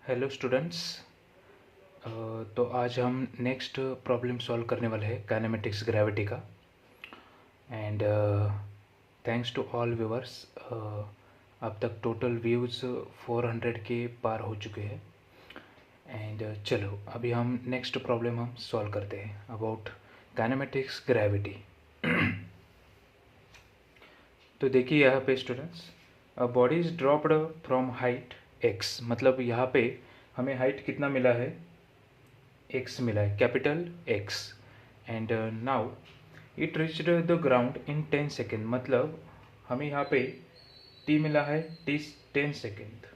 Hello students. तो आज हम नेक्स्ट प्रॉब्लम सॉल्व करने वाले हैं काइनेमेटिक्स ग्रेविटी का। And thanks to all viewers. अब तक टोटल व्यूज़ 400 के पार हो चुके हैं। एंड चलो अभी हम नेक्स्ट प्रॉब्लम हम सॉल्व करते हैं अबाउट काइनेमेटिक्स ग्रेविटी। तो देखिए यहाँ पे students, a body is dropped from height x, मतलब यहाँ पे हमें हाइट कितना मिला है, x मिला है, capital X। And now it reached the ground in 10 second, मतलब हमें यहाँ पे t मिला है 10 second.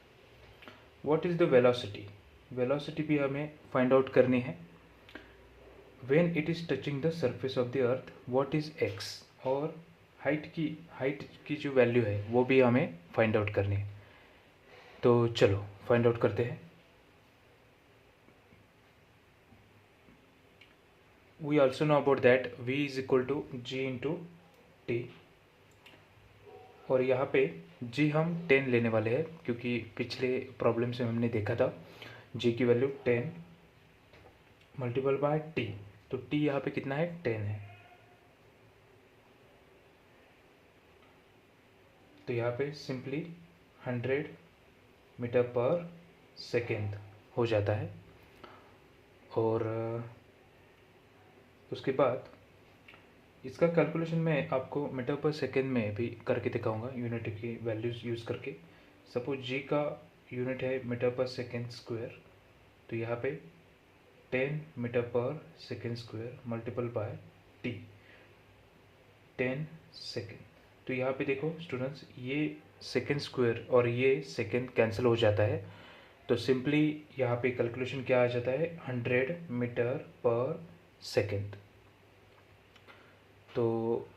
What is the velocity, velocity भी हमें फाइंड आउट करनी है। When it is touching the surface of the earth what is x, और हाइट की जो वैल्यू है वो भी हमें फाइंड आउट करनी है। तो चलो फाइंड आउट करते हैं। We also know about that v is equal to g into T, और यहाँ पे g हम 10 लेने वाले हैं क्योंकि पिछले प्रॉब्लम से हमने देखा था g की वैल्यू 10 मल्टीपल बाय t, तो t यहाँ पे कितना है, 10 है। तो यहाँ पे सिंपली 100 मीटर पर सेकेंड हो जाता है। और उसके बाद इसका कैलकुलेशन मैं आपको मीटर पर सेकेंड में भी करके दिखाऊंगा यूनिट की वैल्यूज़ यूज़ करके। सपोज जी का यूनिट है मीटर पर सेकेंड स्क्वायर, तो यहाँ पे 10 मीटर पर second square multiple bye T, 10 second. तो यहाँ पे देखो स्टूडेंट्स, ये सेकेंड स्क्वायर और ये सेकेंड कैंसिल हो जाता है, तो सिंपली यहाँ पे कैलकुलेशन क्या आ जाता है, 100 मीटर पर सेकेंड। तो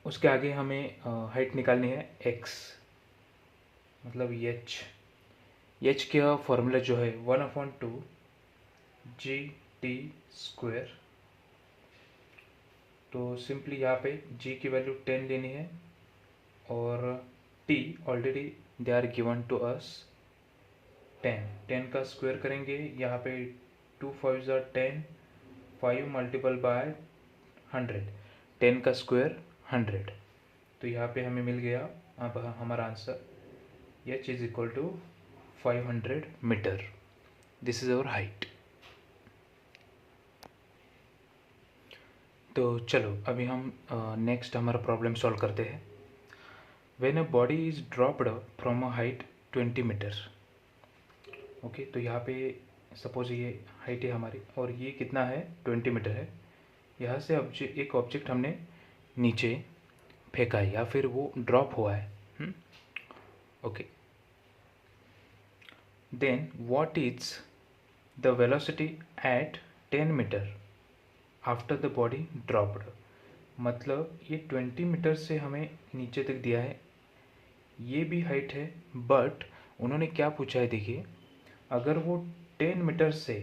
उसके आगे हमें हाइट निकालनी है x, मतलब एच का फॉर्मूला जो है 1/2 जी टी स्क्वायर। तो सिंपली यहाँ पे g की वैल्यू 10 लेनी है और t already they are given to us 10 का स्क्वायर करेंगे, यहाँ पे 2 5 are 10, 5 मल्टीपल बाय 100, 10 का स्क्वायर 100। तो यहाँ पे हमें मिल गया अब हमारा answer, h is equal to 500 metre. This is our height. तो चलो अभी हम नेक्स्ट हमारा प्रॉब्लम सॉल्व करते हैं। When a body is dropped from a height 20 metre. Okay, तो यहाँ पे सपोज ये हाइट है हमारी और ये कितना है, 20 मीटर है। यहाँ से एक ऑब्जेक्ट हमने नीचे फेंका है या फिर वो ड्रॉप हुआ है। Okay, then what is the velocity at 10 metre after the body dropped, मतलब ये 20 मीटर से हमें नीचे तक दिया है, ये भी हाइट है, बट उन्होंने क्या पूछा है, देखिए अगर वो 10 मीटर से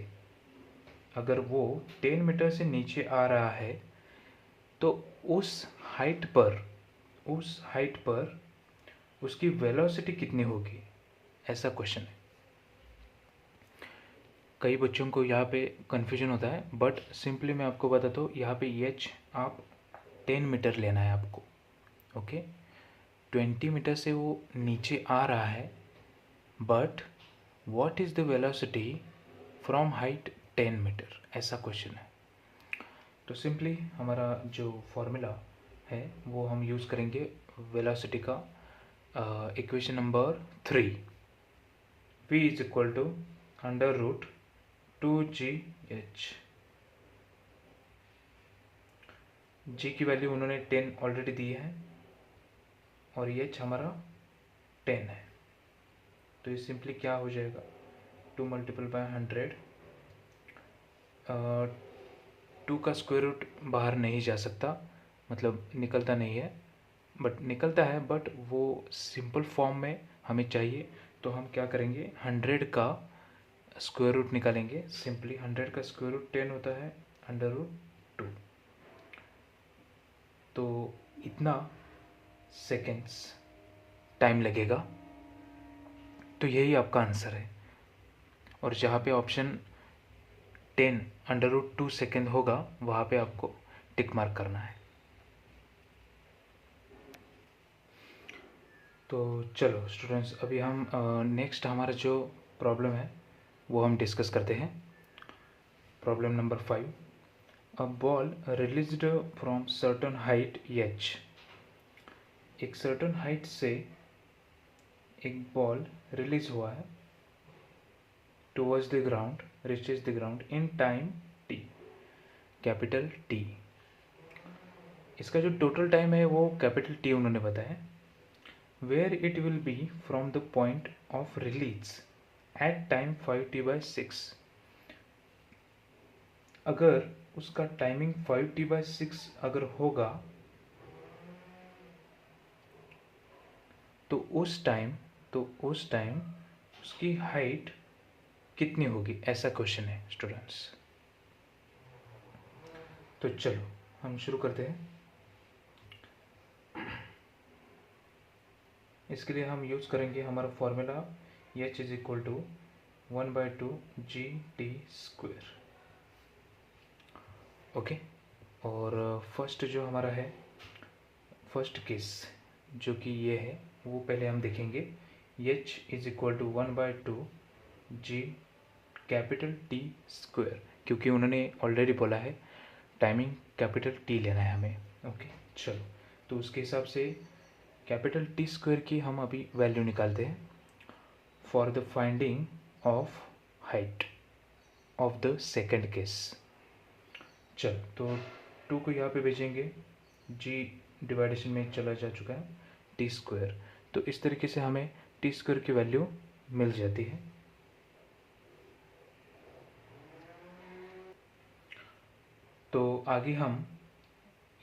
अगर वो 10 मीटर से नीचे आ रहा है तो उस हाइट पर उसकी वेलोसिटी कितनी होगी, ऐसा क्वेश्चन है। कई बच्चों को यहाँ पे कन्फ्यूजन होता है, बट सिंपली मैं आपको बताता हूँ, यहाँ पे एच आप 10 मीटर लेना है आपको। ओके, 20 मीटर से वो नीचे आ रहा है, but what is the velocity from height 10 metre, ऐसा क्वेश्चन है। तो सिंपली हमारा जो फॉर्मूला है वो हम यूज़ करेंगे वेलोसिटी का, equation number 3, v is equal to under root 2gh। g की वैल्यू उन्होंने 10 ऑलरेडी दी है और h हमारा 10 है, तो ये सिंपली क्या हो जाएगा, 2 मल्टीपल बाय 100। 2 का स्क्वायर रूट बाहर नहीं जा सकता, मतलब निकलता नहीं है, बट निकलता है, बट वो सिंपल फॉर्म में हमें चाहिए, तो हम क्या करेंगे, 100 का स्क्वायर रूट निकालेंगे। सिंपली 100 का स्क्वायर रूट 10 होता है, अंडर रूट 2, तो इतना सेकेंड्स टाइम लगेगा। तो यही आपका आंसर है। और जहाँ पे ऑप्शन 10√2 सेकेंड होगा वहाँ पे आपको टिक मार्क करना है। तो चलो स्टूडेंट्स, अभी हम नेक्स्ट हमारा जो प्रॉब्लम है वो हम डिस्कस करते हैं। Problem number 5, a ball released from certain height h, एक सर्टन हाइट से एक बॉल रिलीज हुआ है towards the ground, reaches the ground in time t, capital T। इसका जो टोटल टाइम है वो कैपिटल T उन्होंने बताया, where it will be from the point of release at time 5t/6। अगर उसका टाइमिंग 5t/6 अगर होगा तो उस टाइम उसकी हाइट कितनी होगी, ऐसा क्वेश्चन है स्टूडेंट्स। तो चलो हम शुरू करते हैं। इसके लिए हम यूज़ करेंगे हमारा formula h is equal to 1/2 GT²। Okay, और फर्स्ट जो हमारा है, फर्स्ट केस जो कि ये है वो पहले हम देखेंगे। h is equal to 1/2 G capital T², क्योंकि उन्होंने ऑलरेडी बोला है टाइमिंग कैपिटल T लेना है हमें। ओके चलो, तो उसके हिसाब से कैपिटल T² की हम अभी वैल्यू निकालते हैं for the finding of height of the second case. चल, तो 2 को यहाँ पे भेजेंगे, G डिवाइडेशन में चला जा चुका है T², तो इस तरीके से हमें T² की वैल्यू मिल जाती है। तो आगे हम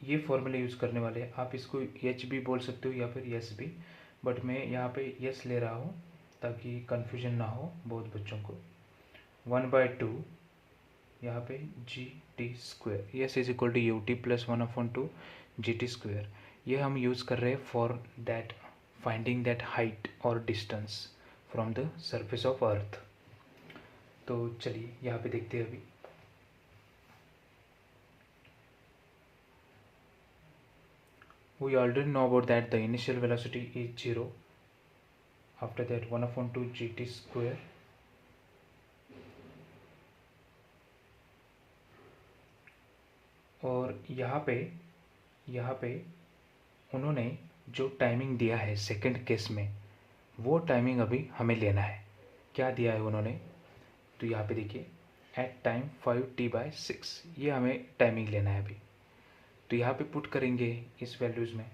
ये फॉर्मूला यूज़ करने वाले हैं। आप इसको h भी बोल सकते हो या फिर s भी, बट मैं यहाँ पे s ले रहा हूँ ताकि कन्फ्यूजन ना हो बहुत बच्चों को। 1/2 यहाँ पे GT², s is equal to UT plus 1/2 GT²। ये हम यूज़ कर रहे हैं for that finding that height और distance from the surface of earth. तो चलिए यहाँ पे देखते हैं अभी। We already know about that the initial velocity is 0, after that 1/2 GT², और यहाँ पे उन्होंने जो टाइमिंग दिया है सेकंड केस में, वो टाइमिंग अभी हमें लेना है। क्या दिया है उन्होंने, तो यहाँ पे देखिए एट टाइम 5t/6, ये हमें टाइमिंग लेना है अभी। तो यहाँ पे पुट करेंगे इस वैल्यूज़ में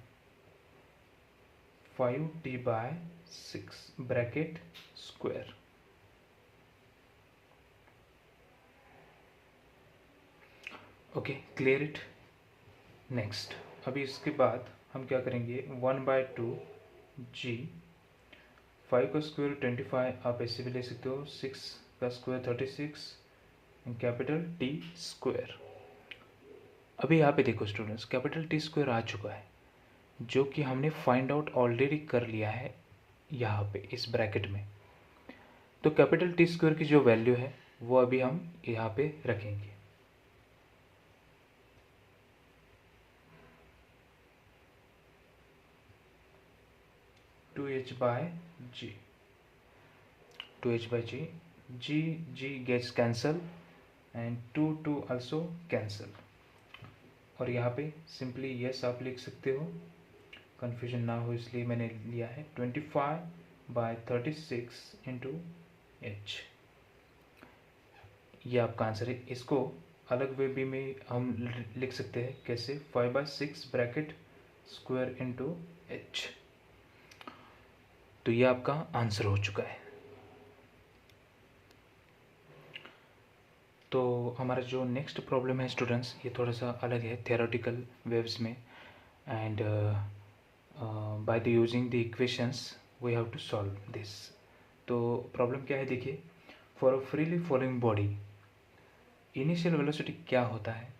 5t/6 bracket square. Okay, clear it. Next, अभी इसके बाद हम क्या करेंगे, 1/2 G, 5 का स्क्वायर 25, आप ऐसे भी ले सकते हो, 6 का स्क्वायर 36, कैपिटल T²। अभी यहाँ पे देखो स्टूडेंट्स, कैपिटल T² आ चुका है, जो कि हमने फाइंड आउट ऑलरेडी कर लिया है यहाँ पे इस ब्रैकेट में। तो कैपिटल T² की जो वैल्यू है वो अभी हम यहाँ पे रखेंगे। Two H by G, G gets cancel and 2 also cancel, और यहाँ पे सिंपली यस आप लिख सकते हो, कन्फ्यूजन ना हो इसलिए मैंने लिया है 25/36 इंटू h। ये आपका आंसर है। इसको अलग वे भी में हम लिख सकते हैं, कैसे, 5/6 ब्रैकेट स्क्वायर इंटू h। तो ये आपका आंसर हो चुका है। तो हमारा जो नेक्स्ट प्रॉब्लम है स्टूडेंट्स, ये थोड़ा सा अलग है थियोरेटिकल वेव्स में, and by the using the equations we have to solve this. तो प्रॉब्लम क्या है देखिए, for a freely following body initial velocity क्या होता है,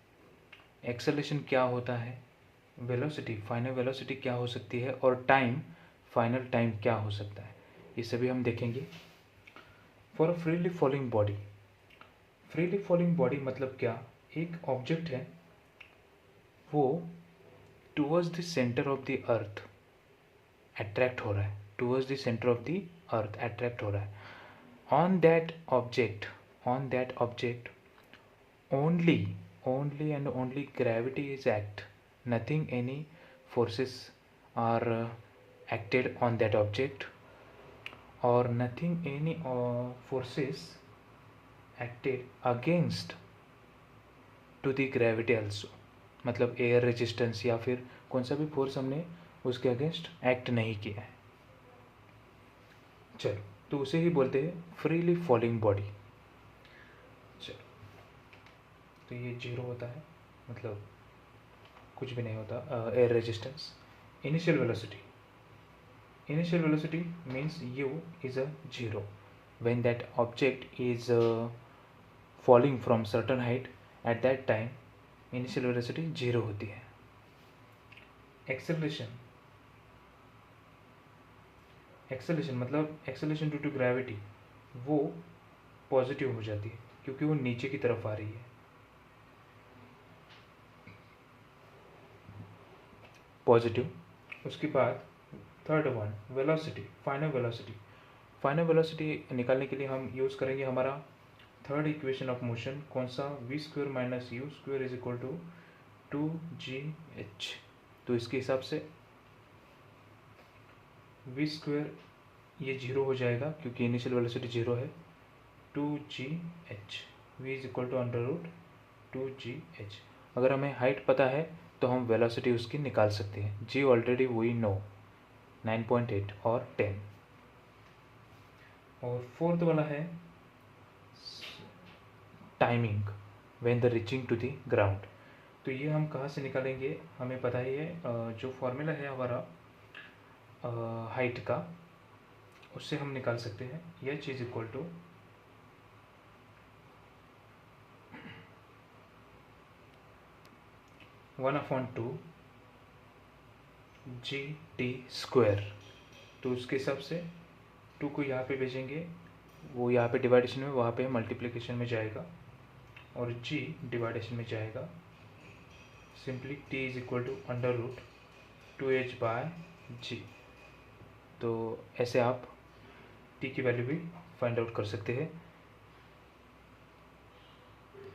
एक्सेलरेशन क्या होता है, वेलोसिटी फाइनल वेलोसिटी क्या हो सकती है, और टाइम फाइनल टाइम क्या हो सकता है, ये सभी हम देखेंगे। For a freely falling body, freely falling body मतलब क्या, एक ऑब्जेक्ट है वो towards the centre of the earth attract हो रहा है, towards the centre of the earth attract हो रहा है. On that object only and only gravity is act, nothing any forces are acted on that object, or nothing any forces acted against to the gravity also. मतलब air resistance या फिर कौन सा भी force हमने उसके अगेंस्ट एक्ट नहीं किया है. चलो, तो उसे ही बोलते हैं फ्रीली फॉलिंग बॉडी. चलो, तो ये जीरो होता है, मतलब कुछ भी नहीं होता. Air resistance. Initial velocity means u is a zero when that object is falling from certain height. at that time initial velocity zero होती है. एक्सेलेरेशन मतलब एक्सेलेरेशन ड्यू टू ग्रेविटी, वो पॉजिटिव हो जाती है क्योंकि वो नीचे की तरफ आ रही है. पॉजिटिव. उसके बाद third one velocity, final velocity निकालने के लिए हम यूज़ करेंगे हमारा थर्ड इक्वेशन ऑफ मोशन. कौन सा, v² minus u² is equal to 2gh. तो इसके हिसाब से v² ये जीरो हो जाएगा क्योंकि इनिशियल वेलोसिटी जीरो है. 2gh, v is equal to √2gh. अगर हमें हाइट पता है तो हम वेलोसिटी उसकी निकाल सकते हैं. g ऑलरेडी वी नो 9.8 और 10. और फोर्थ वाला है timing when the reaching to the ground. तो ये हम कहाँ से निकालेंगे, हमें पता ही है. जो फॉर्मूला है हमारा हाइट का, उससे हम निकाल सकते हैं. h is equal to 1/2 gt². तो उसके हिसाब से 2 को यहाँ पे भेजेंगे, वो यहाँ पे डिवाइडेशन में, वहाँ पे मल्टीप्लिकेशन में जाएगा, और g डिवाइडेशन में जाएगा. Simply t is equal to √2h/g. तो ऐसे आप t की वैल्यू भी फाइंड आउट कर सकते हैं.